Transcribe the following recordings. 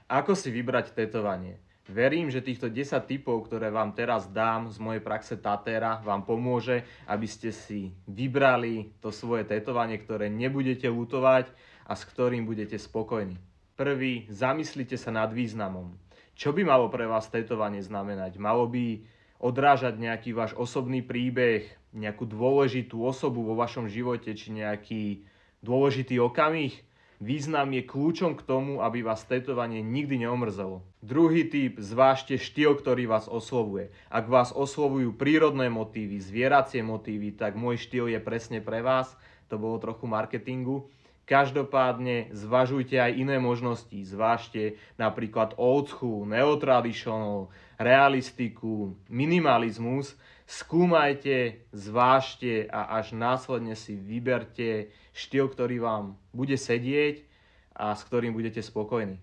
Ako si vybrať tetovanie? Verím, že týchto 10 tipov, ktoré vám teraz dám z mojej praxe tatéra, vám pomôže, aby ste si vybrali to svoje tetovanie, ktoré nebudete ľutovať a s ktorým budete spokojní. Prvý, zamyslite sa nad významom. Čo by malo pre vás tetovanie znamenať? Malo by odrážať nejaký váš osobný príbeh, nejakú dôležitú osobu vo vašom živote, či nejaký dôležitý okamih? Význam je kľúčom k tomu, aby vás tetovanie nikdy neomrzelo. Druhý typ, zvážte štýl, ktorý vás oslovuje. Ak vás oslovujú prírodné motívy, zvieracie motívy, tak môj štýl je presne pre vás. To bolo trochu marketingu. Každopádne zvažujte aj iné možnosti. Zvážte napríklad old school, neotraditional, realistiku, minimalizmus. Skúmajte, zvážte a až následne si vyberte štýl, ktorý vám bude sedieť a s ktorým budete spokojní.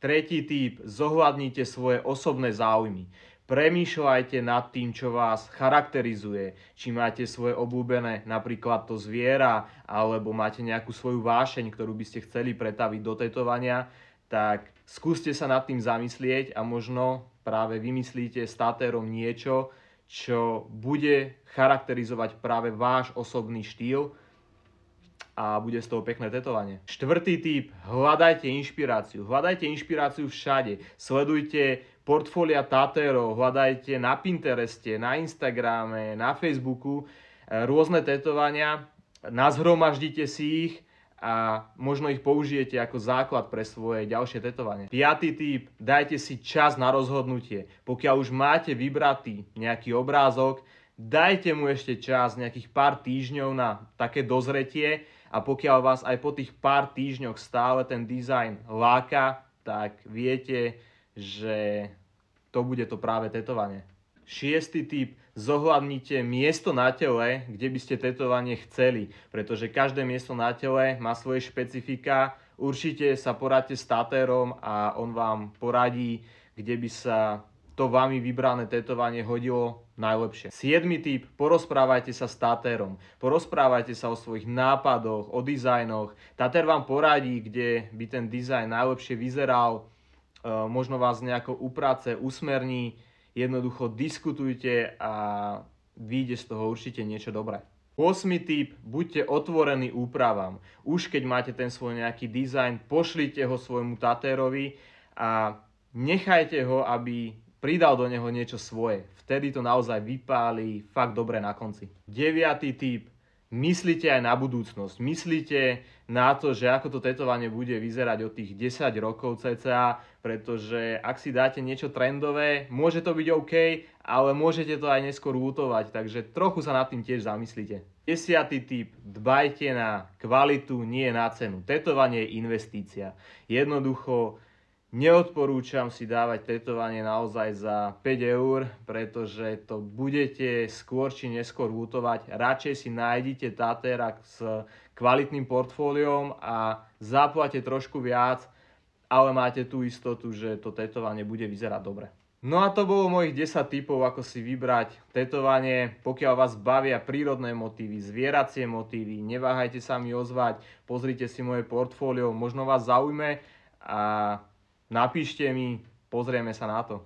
Tretí typ, zohľadnite svoje osobné záujmy. Premýšľajte nad tým, čo vás charakterizuje. Či máte svoje obľúbené, napríklad to zviera, alebo máte nejakú svoju vášeň, ktorú by ste chceli pretaviť do tetovania, tak skúste sa nad tým zamyslieť a možno práve vymyslíte s tatérom niečo, čo bude charakterizovať práve váš osobný štýl a bude z toho pekné tetovanie. Štvrtý typ, hľadajte inšpiráciu. Hľadajte inšpiráciu všade. Sledujte portfólia tatérov, hľadajte na Pintereste, na Instagrame, na Facebooku rôzne tetovania, nazhromaždite si ich a možno ich použijete ako základ pre svoje ďalšie tetovanie. Piatý typ, dajte si čas na rozhodnutie. Pokiaľ už máte vybratý nejaký obrázok, dajte mu ešte čas, nejakých pár týždňov na také dozretie a pokiaľ vás aj po tých pár týždňoch stále ten dizajn láka, tak viete, že to bude to práve tetovanie. Šiestý typ, zohľadnite miesto na tele, kde by ste tetovanie chceli, pretože každé miesto na tele má svoje špecifika. Určite sa poradte s tatérom a on vám poradí, kde by sa to vami vybrané tetovanie hodilo najlepšie. Siedmy typ, porozprávajte sa s tatérom. Porozprávajte sa o svojich nápadoch, o dizajnoch. Tatér vám poradí, kde by ten dizajn najlepšie vyzeral, možno vás nejako upráce, usmerní. Jednoducho diskutujte a vyjde z toho určite niečo dobré. 8. typ, buďte otvorení úpravám. Už keď máte ten svoj nejaký dizajn, pošlite ho svojmu tatérovi a nechajte ho, aby pridal do neho niečo svoje. Vtedy to naozaj vypáli fakt dobre na konci. 9. typ, myslite aj na budúcnosť. Myslite na to, že ako to tetovanie bude vyzerať od tých 10 rokov cca, pretože ak si dáte niečo trendové, môže to byť OK, ale môžete to aj neskôr ľutovať, takže trochu sa nad tým tiež zamyslite. 10. typ, dbajte na kvalitu, nie na cenu. Tetovanie je investícia. Jednoducho neodporúčam si dávať tetovanie naozaj za 5 eur, pretože to budete skôr či neskôr ľutovať. Radšej si nájdite tatéra s kvalitným portfóliom a zaplate trošku viac, ale máte tú istotu, že to tetovanie bude vyzerať dobre. No a to bolo mojich 10 tipov, ako si vybrať tetovanie. Pokiaľ vás bavia prírodné motívy, zvieracie motívy, neváhajte sa mi ozvať, pozrite si moje portfólio, možno vás zaujme a napíšte mi, pozrieme sa na to.